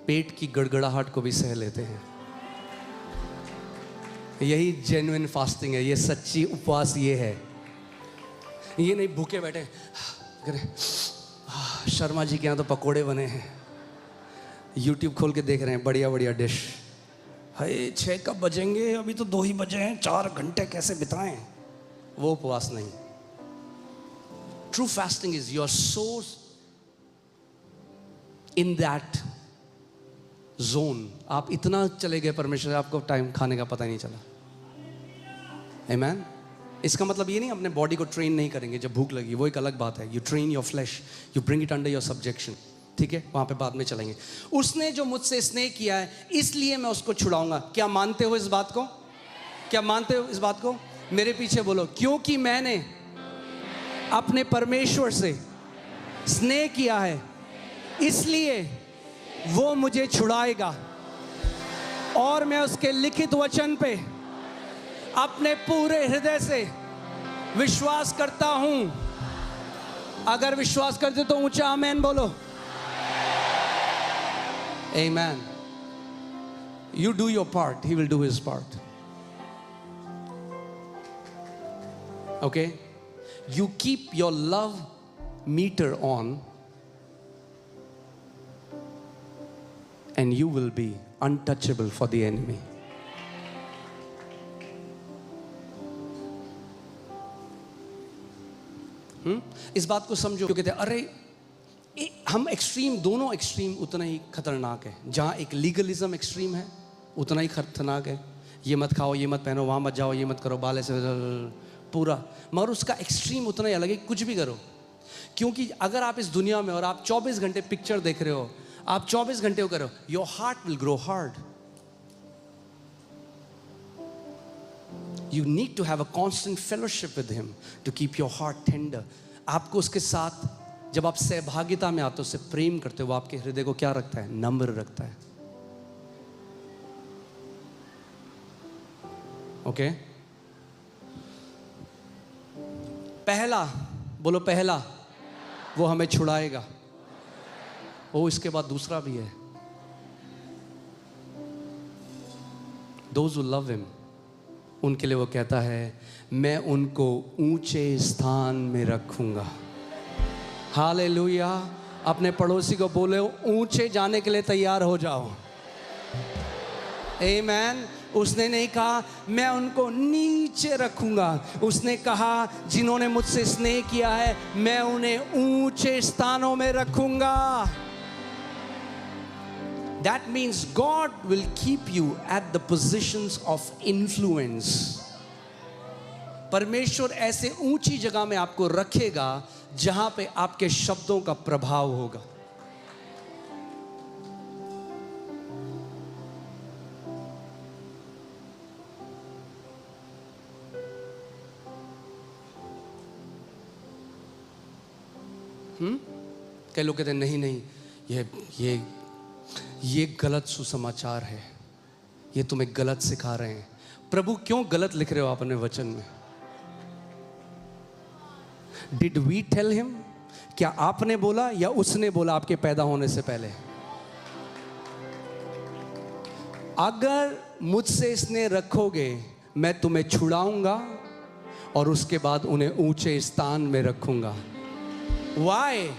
पेट की गड़गड़ाहट को भी सह लेते हैं। यही जेन्युइन फास्टिंग है, ये सच्ची उपवास ये है। ये नहीं भूखे बैठे शर्मा जी के यहाँ तो पकोड़े बने हैं, YouTube खोल के देख रहे हैं बढ़िया बढ़िया डिश। हाय 6 कब बजेंगे, अभी तो 2 ही बजे हैं, 4 घंटे कैसे बिताएं। वो उपवास नहीं। True fasting is you are so in that zone, आप इतना चले गए परमेश्वर, आपको टाइम खाने का पता ही नहीं चला। आमीन। इसका मतलब ये नहीं अपने बॉडी को ट्रेन नहीं करेंगे, जब भूख लगी वो एक अलग बात है। You train your flash, you bring it under your subjection, ठीक है? वहां पे बाद में चलेंगे। उसने जो मुझसे स्नेह किया है इसलिए मैं उसको छुड़ाऊंगा। क्या मानते हो इस बात को? क्या मानते हो इस बात को? मेरे पीछे बोलो, क्योंकि मैंने अपने परमेश्वर से स्नेह किया है इसलिए वो मुझे छुड़ाएगा, और मैं उसके लिखित वचन पे अपने पूरे हृदय से विश्वास करता हूं। अगर विश्वास करते तो ऊंचा आमेन बोलो। आमेन। You do your part, he will do his part. Okay? You keep your love meter on and you will be untouchable for the enemy. इस बात को समझो। क्योंकि अरे हम एक्सट्रीम, दोनों एक्सट्रीम उतना ही खतरनाक है। जहाँ एक लीगलिज्म एक्सट्रीम है उतना ही खतरनाक है। ये मत खाओ, ये मत पहनो, वहाँ मत जाओ, ये मत करो, बाल ऐसे पूरा। मगर उसका एक्सट्रीम उतना ही अलग है, कुछ भी करो। क्योंकि अगर आप इस दुनिया में और आप 24 घंटे पिक्चर देख रहे हो, आप 24 घंटे कर रहे हो, your heart will grow hard. You need to have a constant fellowship with him to keep your heart tender. आपको उसके साथ जब आप सहभागिता में आते हो, उससे प्रेम करते हो, वो आपके हृदय को क्या रखता है? नम्र रखता है. ओके? पहला, बोलो पहला, वो हमें छुड़ाएगा. ओ, इसके बाद दूसरा भी है. Those who love him, उनके लिए वो कहता है, मैं उनको ऊंचे स्थान में रखूंगा. हालेलुया. अपने पड़ोसी को बोले, ऊंचे जाने के लिए तैयार हो जाओ. आमीन. उसने नहीं कहा मैं उनको नीचे रखूंगा. उसने कहा जिन्होंने मुझसे स्नेह किया है, मैं उन्हें ऊंचे स्थानों में रखूंगा. That means God will keep you at the positions of influence. परमेश्वर ऐसे ऊंची जगह में आपको रखेगा जहां पे आपके शब्दों का प्रभाव होगा. कई लोग कहते हैं नहीं नहीं, ये गलत सुसमाचार है, ये तुम्हें गलत सिखा रहे हैं. प्रभु क्यों गलत लिख रहे हो आप अपने वचन में? Did we tell him? क्या आपने बोला या उसने बोला आपके पैदा होने से पहले? अगर मुझसे स्नेह रखोगे, मैं तुम्हें छुड़ाऊंगा और उसके बाद उन्हें ऊंचे स्थान में रखूंगा. Why?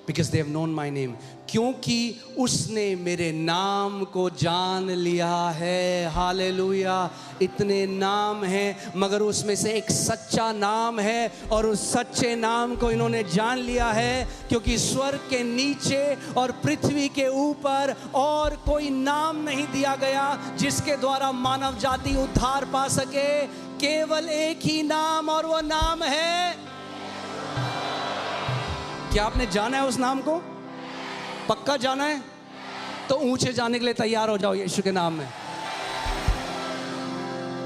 Because they have known my name. क्योंकि उसने मेरे नाम को जान लिया है. हालेलुया. इतने नाम हैं मगर उसमें से एक सच्चा नाम है, और उस सच्चे नाम को इन्होंने जान लिया है, क्योंकि स्वर्ग के नीचे और पृथ्वी के ऊपर और कोई नाम नहीं दिया गया जिसके द्वारा मानव जाति उद्धार पा सके. केवल एक ही नाम, और वो नाम है. क्या आपने जाना है उस नाम को? पक्का जाना है? तो ऊंचे जाने के लिए तैयार हो जाओ यीशु के नाम में.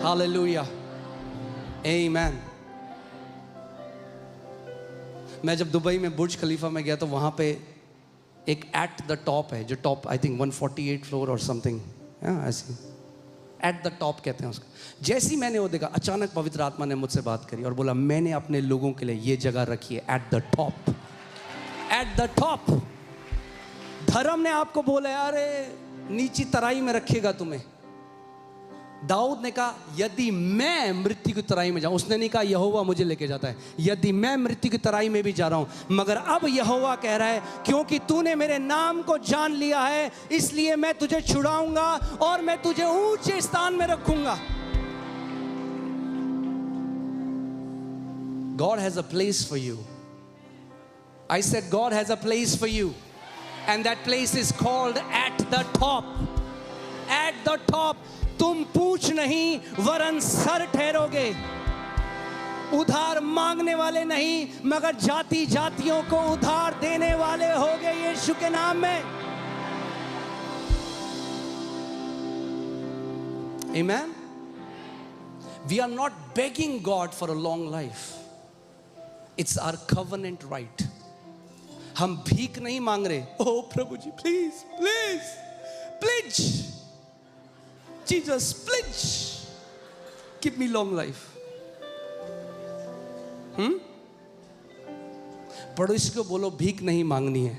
हालेलुया. आमीन. मैं जब दुबई में बुर्ज खलीफा में गया तो वहां पे एक एट द टॉप है, जो टॉप आई थिंक 148 फ्लोर और समथिंग, ऐसी एट द टॉप कहते हैं उसको. जैसी मैंने वो देखा, अचानक पवित्र आत्मा ने मुझसे बात करी और बोला मैंने अपने लोगों के लिए ये जगह रखी है, at the top. At the top. धर्म ने आपको बोला अरे नीची तराई में रखेगा तुम्हें. दाऊद ने कहा यदि मैं मृत्यु की तराई में जाऊं, उसने नहीं कहा यहोवा मुझे लेके जाता है, यदि मैं मृत्यु की तराई में भी जा रहा हूं, मगर अब यहोवा कह रहा है क्योंकि तूने मेरे नाम को जान लिया है, इसलिए मैं तुझे छुड़ाऊंगा और मैं तुझे ऊंचे स्थान में रखूंगा. God has a place for you. I said God has a place for you, and that place is called at the top. At the top. तुम पूछ नहीं वरन सर ठहरोगे. उधार मांगने वाले नहीं मगर जाति जातियों को उधार देने वाले होगे यीशु के नाम में. Amen. We are not begging God for a long life. It's our covenant right. हम भीख नहीं मांग रहे. ओ प्रभु जी please please please Jesus please give me long life. पड़ोसी को बोलो भीख नहीं मांगनी है.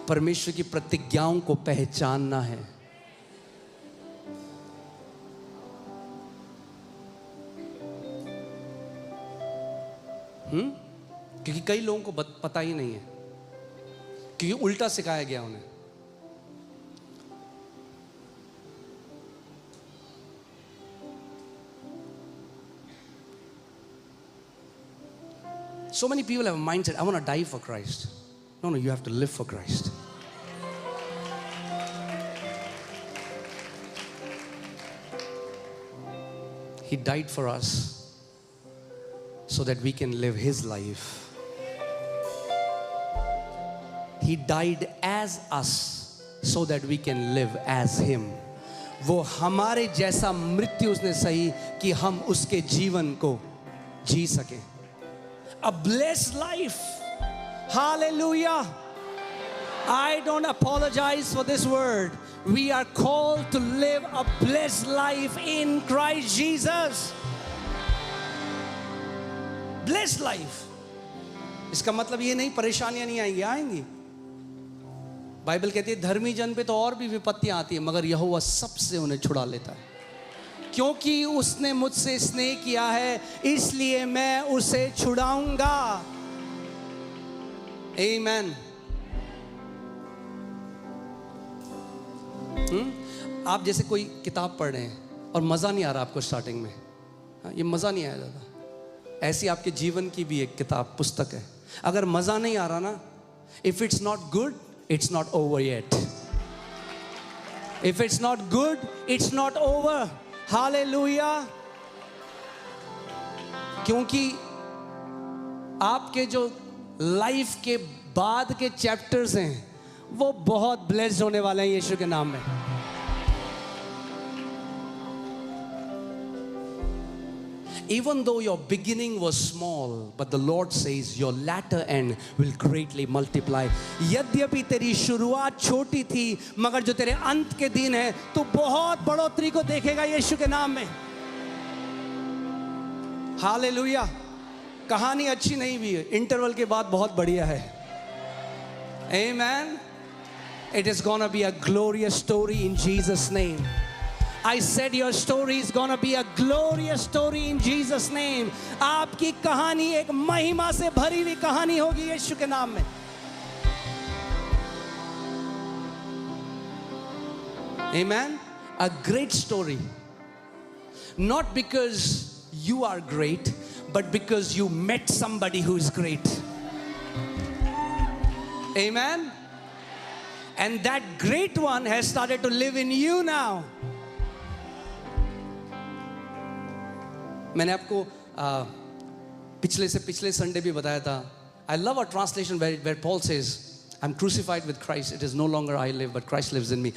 परमेश्वर की प्रतिज्ञाओं को पहचानना है. क्योंकि कई लोगों को पता ही नहीं है, क्योंकि उल्टा सिखाया गया उन्हें. So many people have a mindset, I want to die for Christ. No, you have to live for Christ. He died for us. so that we can live His life. He died as us so that we can live as Him. वो हमारे जैसा मृत्यु उसने सही कि हम उसके जीवन को जी सकें. A blessed life. Hallelujah. I don't apologize for this word. We are called to live a blessed life in Christ Jesus. Blessed life. इसका मतलब ये नहीं परेशानियां नहीं आएंगी, आएंगी. बाइबल कहती है धर्मी जन पे तो और भी विपत्तियां आती है, मगर यहोवा सबसे उन्हें छुड़ा लेता है. क्योंकि उसने मुझसे स्नेह किया है इसलिए मैं उसे छुड़ाऊंगा. आमीन. आप जैसे कोई किताब पढ़ रहे हैं और मज़ा नहीं आ रहा आपको स्टार्टिंग में, ये मज़ा नहीं आया ज़्यादा. ऐसी आपके जीवन की भी एक किताब पुस्तक है. अगर मज़ा नहीं आ रहा ना, if it's not good it's not over yet. If it's not good, it's not over. Hallelujah. क्योंकि आपके जो लाइफ के बाद के चैप्टर्स हैं वो बहुत ब्लेस्ड होने वाले हैं यीशु के नाम में. Even though your beginning was small, but the Lord says your latter end will greatly multiply. यद्यपि तेरी शुरुआत छोटी थी, मगर जो तेरे अंत के दिन है तो बहुत बढ़ोतरी को देखेगा यीशु के नाम में. हालेलुया. कहानी अच्छी नहीं भी है, इंटरवल के बाद बहुत बढ़िया है. Amen. It is gonna be a glorious story in Jesus' name. I said your story is gonna be a glorious story in Jesus' name. आपकी कहानी एक महिमा से भरी हुई कहानी होगी यीशु के नाम में. Amen. A great story. Not because you are great, but because you met somebody who is great. Amen. And that great one has started to live in you now. मैंने आपको पिछले संडे भी बताया था. I love a translation where Paul says, I'm crucified with Christ. It is no longer I live, but Christ lives in me.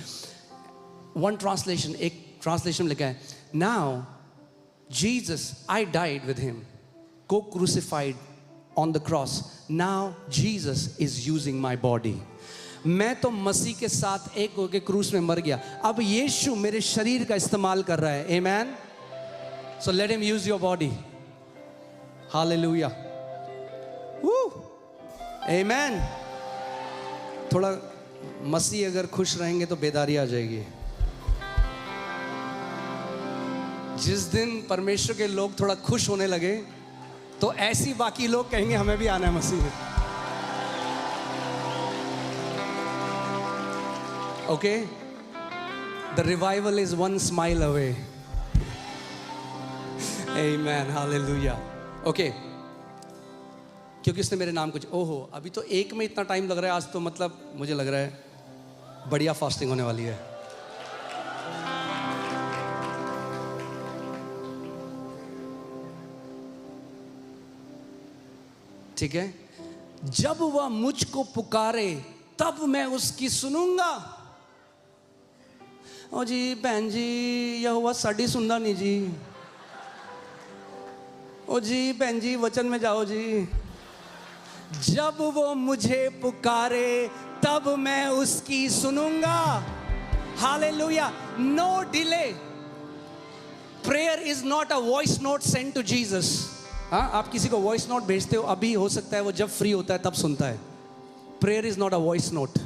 One translation, एक translation लिखा है, now Jesus, I died with him, co-crucified on the cross. Now Jesus is using my body. मैं तो मसीह के साथ एक होके क्रूस में मर गया, अब यीशु मेरे शरीर का इस्तेमाल कर रहा है. Amen. So let him use your body. Hallelujah. Woo. Amen. थोड़ा मसीह अगर खुश रहेंगे तो बेदारी आ जाएगी. जिस दिन परमेश्वर के लोग थोड़ा खुश होने लगे तो ऐसी बाकी लोग कहेंगे हमें भी आना है मसीह में. Okay? The revival is one smile away. Amen. Hallelujah. Okay. क्योंकि उसने मेरे नाम कुछ, ओहो अभी तो एक में इतना टाइम लग रहा है, आज तो मतलब मुझे लग रहा है बढ़िया फास्टिंग होने वाली है. ठीक है. जब वह मुझको पुकारे तब मैं उसकी सुनूंगा. ओ जी बहन जी यहोवा साडी सुनदा नहीं जी. ओ जी बहन जी वचन में जाओ जी. जब वो मुझे पुकारे तब मैं उसकी सुनूंगा. Hallelujah. No delay. Prayer is not a voice note send to Jesus. हाँ, आप किसी को वॉइस नोट भेजते हो, अभी हो सकता है वो जब फ्री होता है तब सुनता है. Prayer is not a voice note.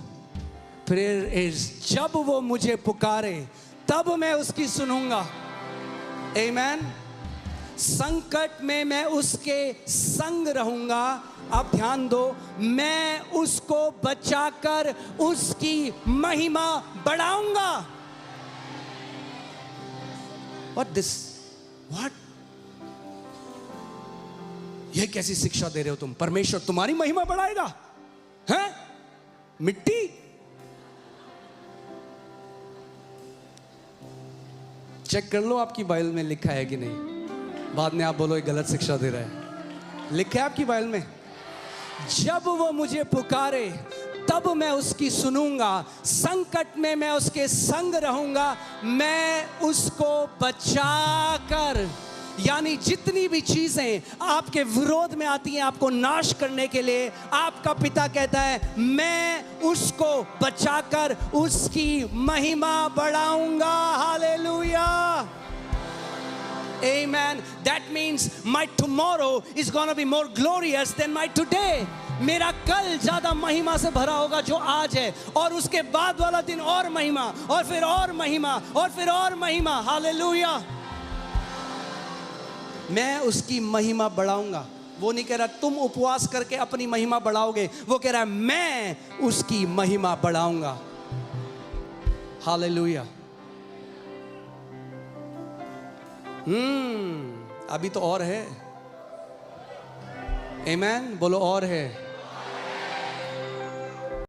Prayer is जब वो मुझे पुकारे तब मैं उसकी सुनूंगा. आमीन. संकट में मैं उसके संग रहूंगा. अब ध्यान दो, मैं उसको बचाकर उसकी महिमा बढ़ाऊंगा. व्हाट ये कैसी शिक्षा दे रहे हो तुम? परमेश्वर तुम्हारी महिमा बढ़ाएगा? हैं? मिट्टी? चेक कर लो आपकी बाइबल में लिखा है कि नहीं. बाद में आप बोलो ये गलत शिक्षा दे रहा है. लिखे आपकी बाइबल में, जब वो मुझे पुकारे तब मैं उसकी सुनूंगा, संकट में मैं उसके संग रहूंगा, मैं उसको बचाकर। यानी जितनी भी चीजें आपके विरोध में आती हैं आपको नाश करने के लिए, आपका पिता कहता है मैं उसको बचाकर उसकी महिमा बढ़ाऊंगा। Hallelujah, Amen. That means my tomorrow is going to be more glorious than my today. मेरा कल ज्यादा महिमा से भरा होगा जो आज है, और उसके बाद वाला दिन और महिमा, और फिर और महिमा, और फिर और महिमा। हालेलुया। मैं उसकी महिमा बढ़ाऊंगा। वो नहीं कह रहा तुम उपवास करके अपनी महिमा बढ़ाओगे, वो कह रहा है मैं उसकी महिमा बढ़ाऊंगा। हालेलुया। अभी तो और है। आमीन, बोलो और है।